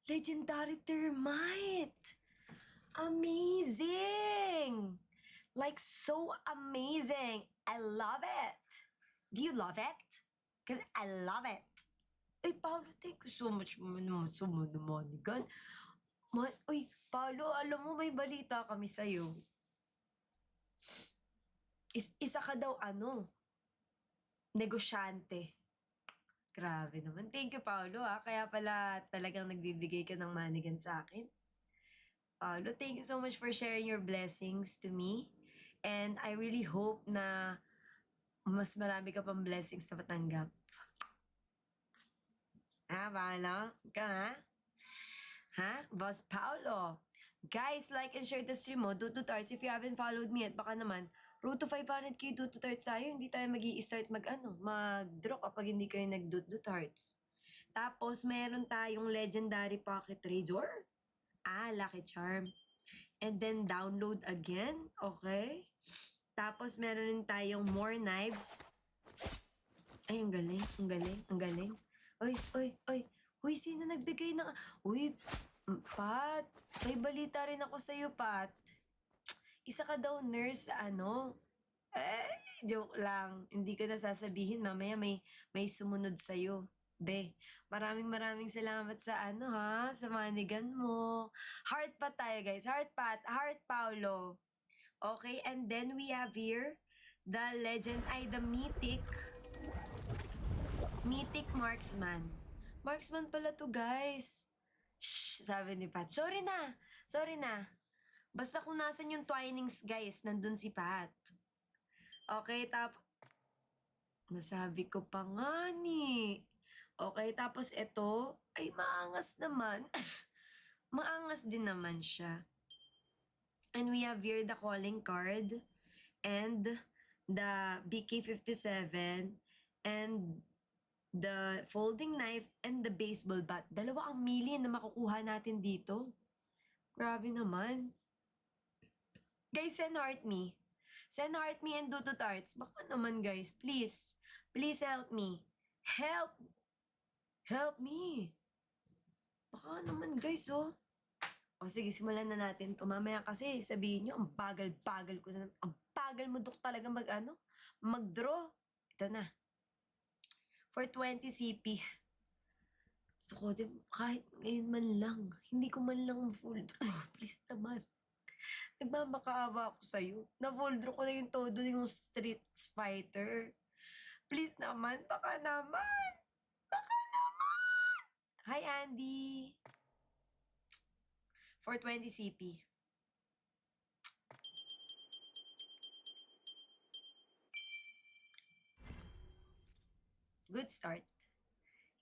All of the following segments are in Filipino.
Legendary Termite! Amazing! Like, so amazing! I love it! Do you love it? Because I love it! Ay, Paolo, thank you so much naman sa manigan. Uy, Paolo, alam mo, may balita kami sa'yo. Isa ka daw, negosyante. Grabe naman. Thank you, Paolo, ha. Kaya pala talagang nagbibigay ka ng manigan sa akin. Paolo, thank you so much for sharing your blessings to me. And I really hope na mas marami ka pang blessings na matanggap. Ha, Paolo? Ikaw, ha? Ha? Boss Paolo. Guys, like and share the stream mo. Dudu Tarts, if you haven't followed me at baka naman, road to 500k Dudu Tarts tayo. Hindi tayo mag-i-start mag-draw kapag hindi kayo nag-Dudu Tarts. Tapos, meron tayong Legendary Pocket Razor. Lucky Charm. And then, download again. Okay? Tapos, meron din tayong more knives. Ay, ang galing, ang galing, ang galing. Oy, oy, oy. Uy, sino nagbigay ng... Uy, Pat, may balita rin ako sa'yo, Pat. Isa ka daw nurse sa joke lang. Hindi ko na sasabihin. Mamaya may sumunod sa'yo. Be, maraming salamat sa sa manigan mo. Heart pat tayo, guys. Heart pat. Heart Paulo. Okay, and then we have here the mythic marksman. Marksman pala to, guys. Shh, sabi ni Pat. Sorry na. Basta kung nasan yung twinings, guys, nandun si Pat. Okay, nasabi ko pa nga ni. Okay, tapos ito, ay maangas naman. Maangas din naman siya. And we have here the calling card and the BK57 and the folding knife and the baseball bat. 2 million na makukuha natin dito. Grabe naman. Guys, send heart me. Send heart me and Dudu Tarts. Baka naman, guys. Please. Please help me. Help. Help me. Baka naman, guys, oh. O sige, simulan na natin to. Mamaya kasi sabihin nyo, ang bagal-bagal ko na. Ang bagal mo, Dok, talaga mag-draw. Ito na. For 20 CP. Gusto ko din, kahit ngayon man lang, hindi ko man lang full draw. Please naman. Nagmamakaawa ako sa'yo. Na-full draw ko na yung todo yung Street Fighter. Please naman, baka naman. Baka naman. Hi, Andy. For 20 CP. Good start.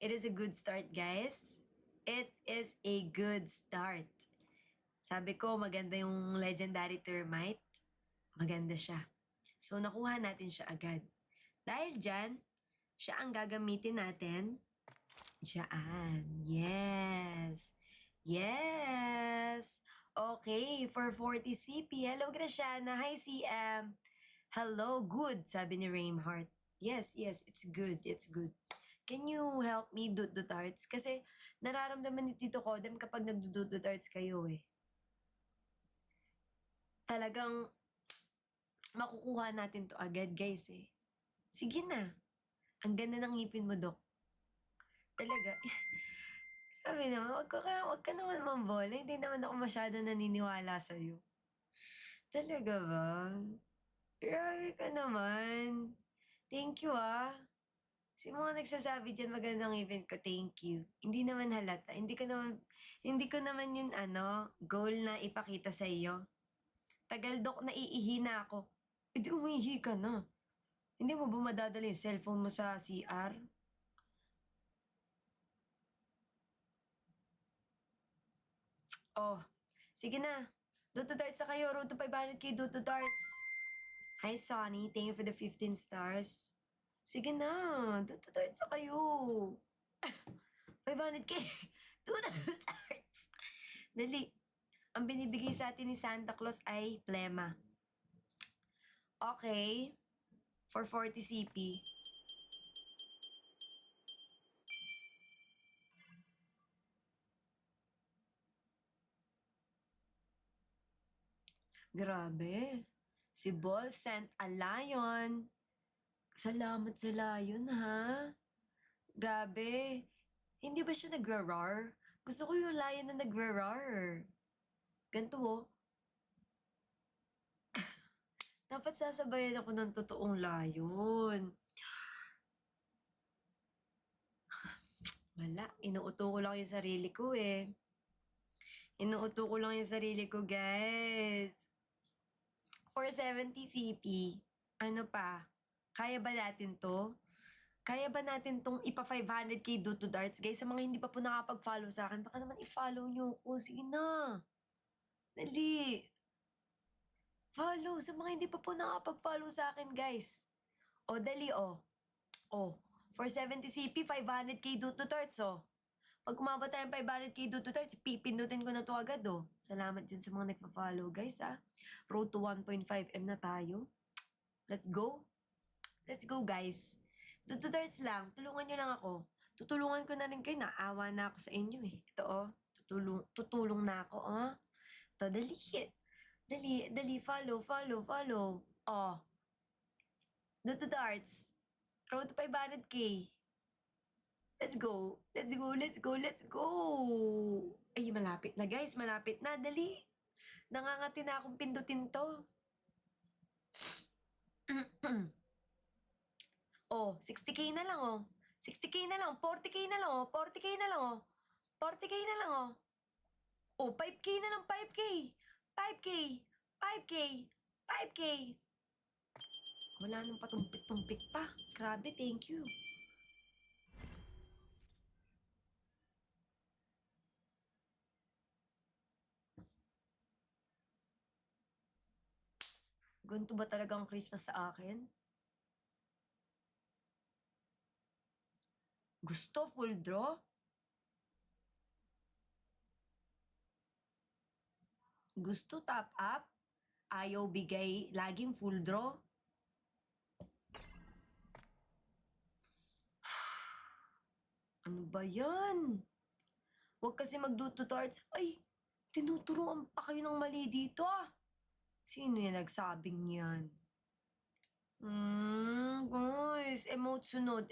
It is a good start, guys. It is a good start. Sabi ko, maganda yung Legendary Termite. Maganda siya. So, nakuha natin siya agad. Dahil dyan, siya ang gagamitin natin. Diyan. Yes. Yes. Okay, for 40 CP. Hello, Graciana. Hi, CM. Hello, good, sabi ni Rainheart. Yes, it's good, it's good. Can you help me do tarts? Kasi nararamdaman ni Tito Kodem kapag nagdo tarts kayo eh. Talagang makukuha natin to agad, guys eh. Sige na. Ang ganda ng ngipin mo, Dok. Talaga. Sabi naman, wag ka naman mambola. Hindi naman ako masyado naniniwala sa'yo. Talaga ba? Grabe ka naman. Thank you ah. Si mga nagsasabi dyan magandang event ko, thank you. Hindi naman halata. Hindi ko naman yun goal na ipakita sa iyo. Tagal, Dok, naiihi na ako. E di umihi ka na. Hindi mo ba madadala yung cellphone mo sa CR? Oh, sige na. Duto Darts na kayo. Road to 500k Duto Darts. Hi, Sonny. Thank you for the 15 stars. Sige na. Duto Darts na kayo. 500k. Duto Darts. Dali. Ang binibigay sa atin ni Santa Claus ay plema. Okay. For 40 CP. Grabe. Si Ball sent a lion. Salamat sa lion, ha? Grabe. Hindi ba siya nagra-roar? Gusto ko yung lion na nagra-roar. Ganito, oh. Dapat sasabayan ako ng totoong lion. Wala. Inuuto ko lang yung sarili ko, eh. Inuuto ko lang yung sarili ko, guys. 470 CP. Ano pa? Kaya ba natin to? Kaya ba natin tong ipa 500k do to darts? Guys, sa mga hindi pa po nakapag-follow sa akin, baka naman i-follow nyo ko. Sige na. Dali. Follow. Sa mga hindi pa po nakapag-follow sa akin, guys. O, dali, o. O. 470 CP, 500k do to darts, o. Pag umabot tayong 500k do to darts, pipindutin ko na to agad, o. Salamat dyan sa mga nagpa-follow, guys, ha. Road to 1.5M na tayo. Let's go. Let's go, guys. Do to darts lang. Tulungan nyo lang ako. Tutulungan ko na rin kayo. Naawa na ako sa inyo, eh. Ito, oh. Tutulong na ako, oh. Ito, dali. Dali. Follow. Oh. Do to darts. Road to 500k. Let's go. Let's go. Ay, malapit na, guys. Malapit na. Dali. Nangangati na akong pindutin to. Oh, 60k na lang, oh. 60k na lang. 40k na lang, oh. 40k na lang, oh. 40k na lang, oh. Oh, 5k na lang, 5k. 5k. 5k. 5k. Wala nang patumpik-tumpik pa. Grabe, thank you. Ganito ba talaga ang Christmas sa akin? Gusto full draw? Gusto top up? Ayaw bigay laging full draw? Ano ba yan? Huwag kasi magduto tarts. Ay, tinuturuan pa kayo ng mali dito, ah. Sino yan nagsabing yan? Guys, emote sunod.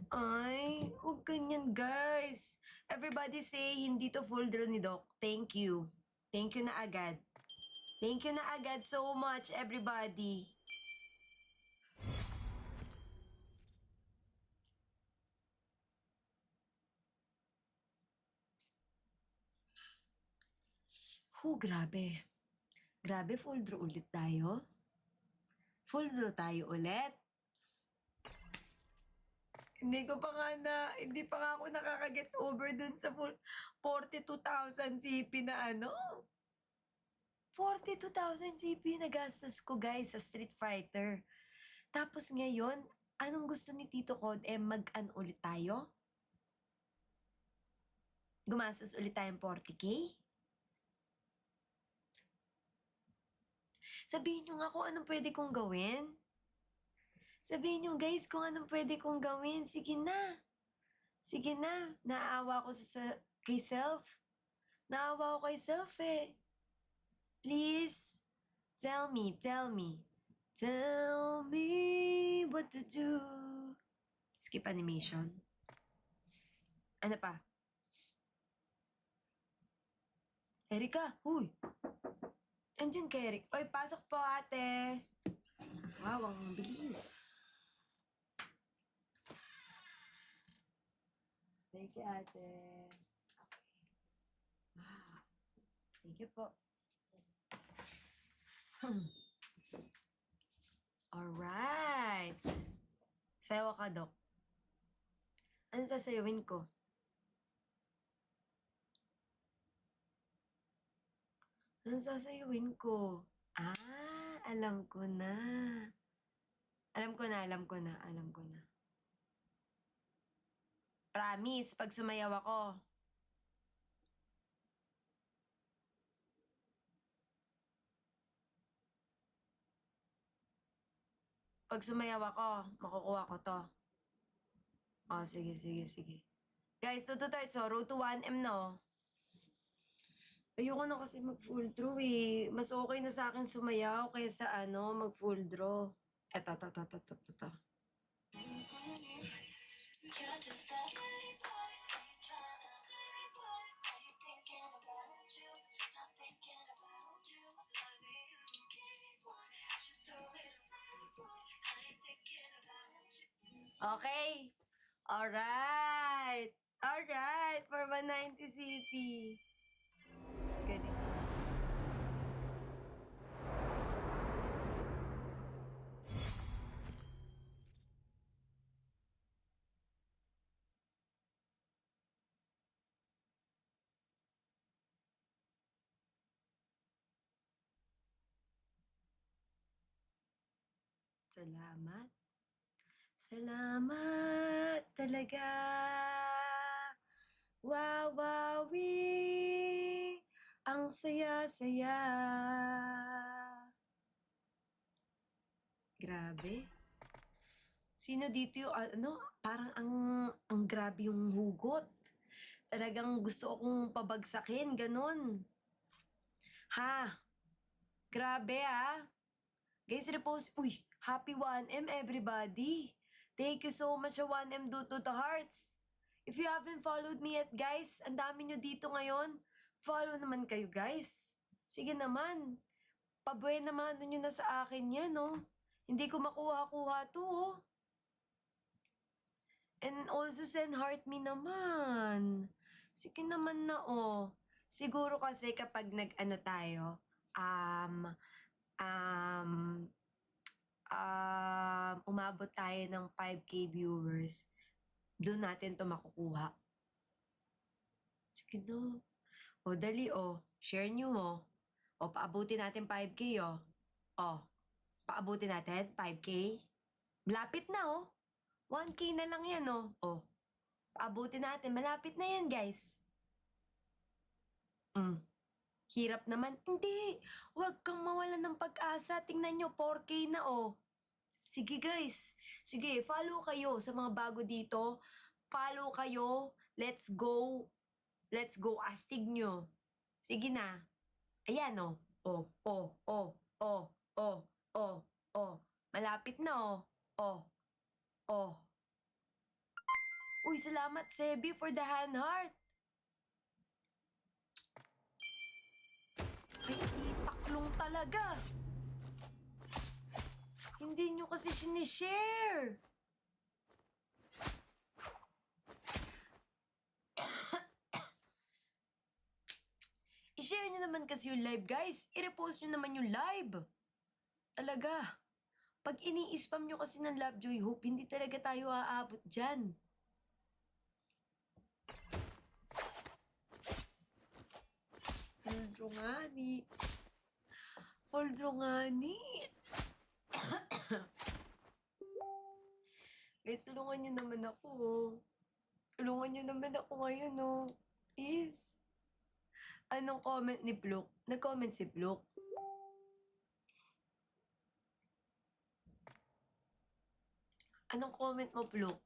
Ay, huwag ganyan, guys. Everybody say, hindi to full draw ni Doc. Thank you. Thank you na agad. Thank you na agad so much, everybody. Grabe. Grabe, full draw ulit tayo. Full draw tayo ulit. Hindi pa nga ako nakaka-get over dun sa full 42,000 CP na ano. 42,000 CP na gastos ko, guys, sa Street Fighter. Tapos ngayon, anong gusto ni Tito Cod? Mag-ano ulit tayo? Gumastos ulit tayong 40k? Sabihin nyo nga kung anong pwede kong gawin. Sabihin nyo, guys, kung anong pwede kong gawin. Sige na. Sige na. Naawa ko kay self. Naawa ko kay self, eh. Please, tell me. Tell me what to do. Skip animation. Ano pa? Erika, huy! Andiyan ka, Eric. Oy, pasok po, ate. Wow, ang bilis. Thank you, ate. Okay. Thank you po. Alright. Sayaw ka, Dok. Ano sasayawin ko? Ano sasayawin ko? Alam ko na. Alam ko na. Promise, pag sumayaw ako. Pag sumayaw ako, makukuha ko to. Oh, sige. Guys, tututarts, oh. Road to 1M, no? Ayoko na kasi mag-full draw eh. Mas okay na sa akin sumayaw kaysa mag-full draw. Eto. Okay. Alright. Alright. For 190 CP. Galing. Salamat. Salamat talaga. Wawawi. Ang saya-saya. Grabe. Sino dito yung parang ang grabe yung hugot. Talagang gusto akong pabagsakin, ganun. Ha? Grabe Guys, repost. Uy, happy 1M everybody. Thank you so much sa 1M do to the hearts. If you haven't followed me yet, guys, ang dami nyo dito ngayon. Follow naman kayo, guys. Sige naman. Pabuhay naman nyo na sa akin yan, Hindi ko makuha-kuha to, And also send heart me naman. Sige naman na, Siguro kasi kapag nag-ano tayo, um, um, umabot tayo ng 5K viewers, doon natin to makukuha. Sige na. O, dali, Share nyo, O, paabutin natin 5K, O, paabutin natin 5K. Malapit na, 1K na lang yan, O, paabutin natin. Malapit na yan, guys. Hirap naman. Hindi. Huwag kang mawalan ng pag-asa. Tingnan nyo, 4K na, Sige, guys. Sige, follow kayo sa mga bago dito. Follow kayo. Let's go. Let's go. Astig nyo. Sige na. Ayan, Oh, oh, oh, oh, oh, oh, oh. Malapit na, Oh, oh. Uy, salamat, Sebi, for the hand heart. Ay, paklong talaga. Hindi nyo kasi sinishare. I-share nyo naman kasi yung live, guys. I-repost nyo naman yung live. Talaga. Pag ini-spam nyo kasi ng Love Joy Hope, hindi talaga tayo aabot dyan. Foldrongani. Foldrongani. Guys, tulungan nyo naman ako, Tulungan nyo naman ako ngayon, Please. Anong comment ni Pluk? Nag-comment si Pluk. Anong comment mo, Pluk?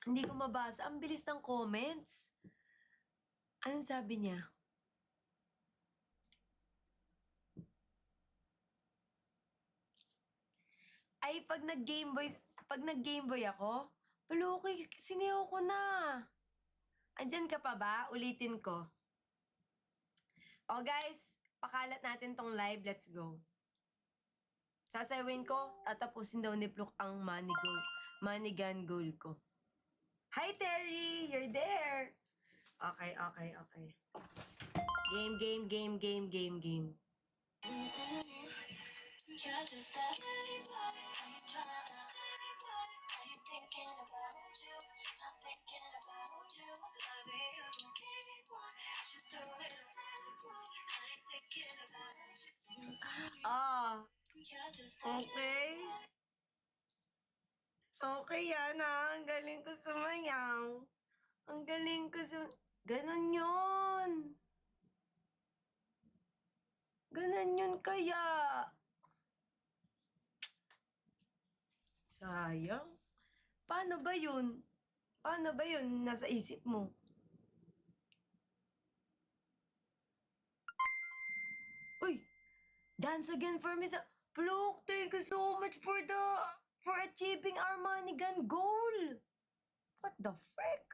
Hindi ko mabasa. Ang bilis ng comments. Anong sabi niya? Ay, pag nag-Gameboy ako, Pluki, siniyaw ko na. Andyan ka pa ba? Ulitin ko. O guys, pakalat natin tong live. Let's go. Sasawin ko, tatapusin daw ni Pluk ang money gun goal ko. Hi, Terry! You're there! Okay. Game. Okay. Okay yan Ang galing ko sumayaw. Ang galing ko Ganon yun. Ganon yun kaya. Sayang. Paano ba yun? Nasa isip mo? Dance again for me sa... Pluk, thank you so much for achieving our money gun goal. What the frick?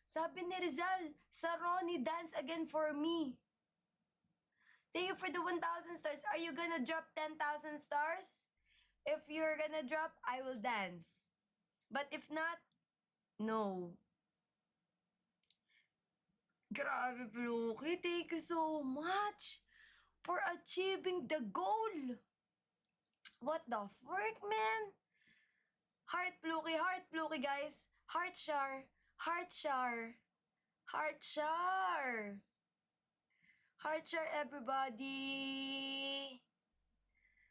Sabi ni Rizal, sa Ronnie, dance again for me. Thank you for the 1,000 stars. Are you gonna drop 10,000 stars? If you're gonna drop, I will dance. But if not, no. Grabe, Pluki. Thank you so much for achieving the goal. What the frick, man? Heart Pluki, guys. Heart shar. Heart shar. Heart shar. Heart shar, everybody.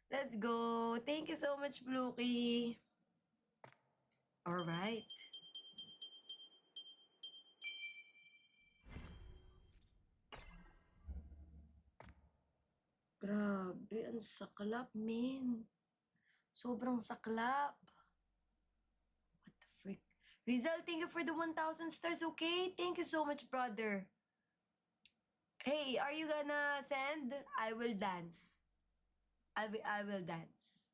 Let's go. Thank you so much, Pluki. All right. Grabe, ang saklap, men. Sobrang saklap. What the frick? Rizal, thank you for the 1,000 stars, okay? Thank you so much, brother. Hey, are you gonna send? I will dance. I will dance.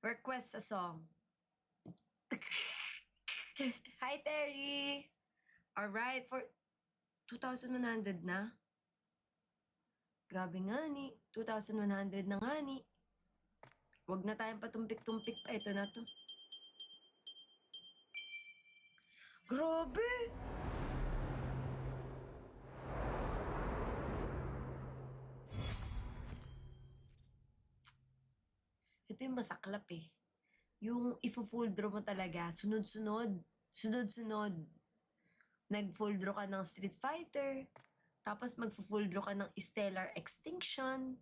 Request a song. Hi, Terry. Alright, for 2,100 na. Grabe nga ni. 2,100 na nga ni. Huwag na tayong patumpik-tumpik pa. Ito na to. Grabe! Ito yung masaklap eh. Yung ifo-full draw mo talaga, sunod-sunod. Sunod-sunod. Nag-full draw ka ng Street Fighter, tapos mag-full draw ka ng Stellar Extinction,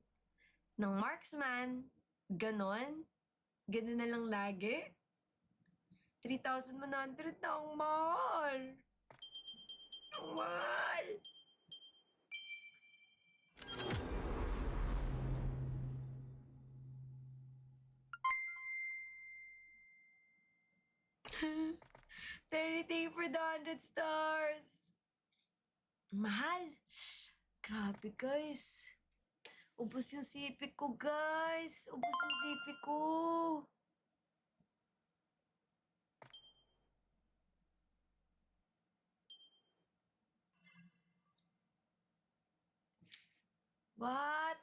ng Marksman, ganon. Ganon na lang lagi. 3,100 na ang mahal. Ang mahal. Terry, thank you for the 100 stars. Mahal. Grabe, guys. Ubus yung sipik ko, guys. Ubus yung sipik ko. What?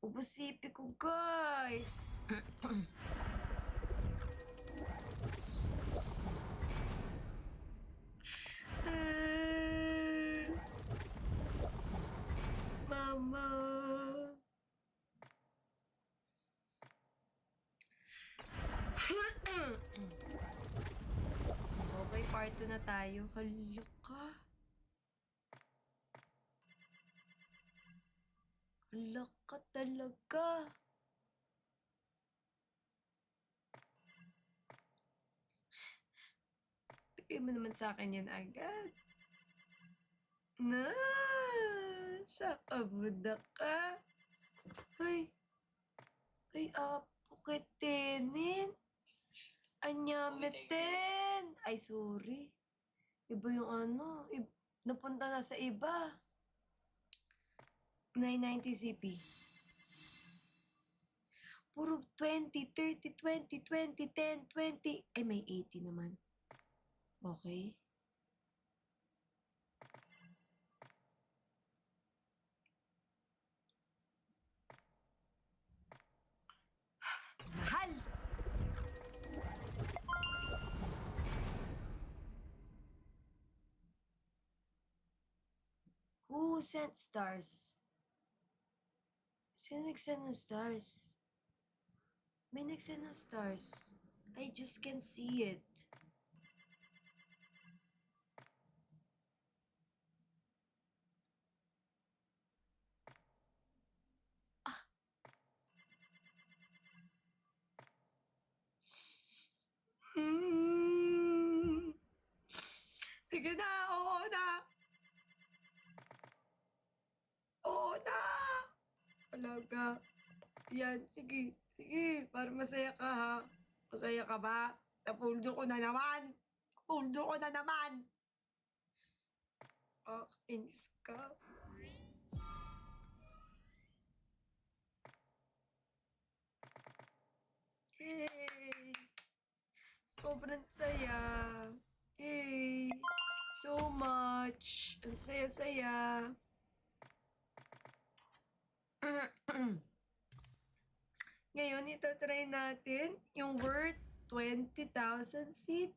Ubus sipik ko, guys. Mama. Okay, part 2 na tayo. Hala ka. Hala ka talaga. Bigay mo naman sa akin yan agad. Na, sakabuda ka. Ay, apo kitinin. Anyameten. Ay, sorry. Iba yung ano, napunta na sa iba. 990 CP. Puro 20, 30, 20, 20, 10, 20. Ay, may 80 naman. Okay. Mahal! Who sent stars? Sino nag-send ng stars? May nag-send ng stars. I just can't see it. Sige na, oo na. Oo na. Talaga. Yan, sige. Sige, para masaya ka ha. Masaya ka ba? Napuldo ko na naman. Napuldo ko na naman. Inis ka. Yay! Sobrang saya. Yay! So much. Ang saya-saya. Ngayon, itatry natin yung worth 20,000 CP.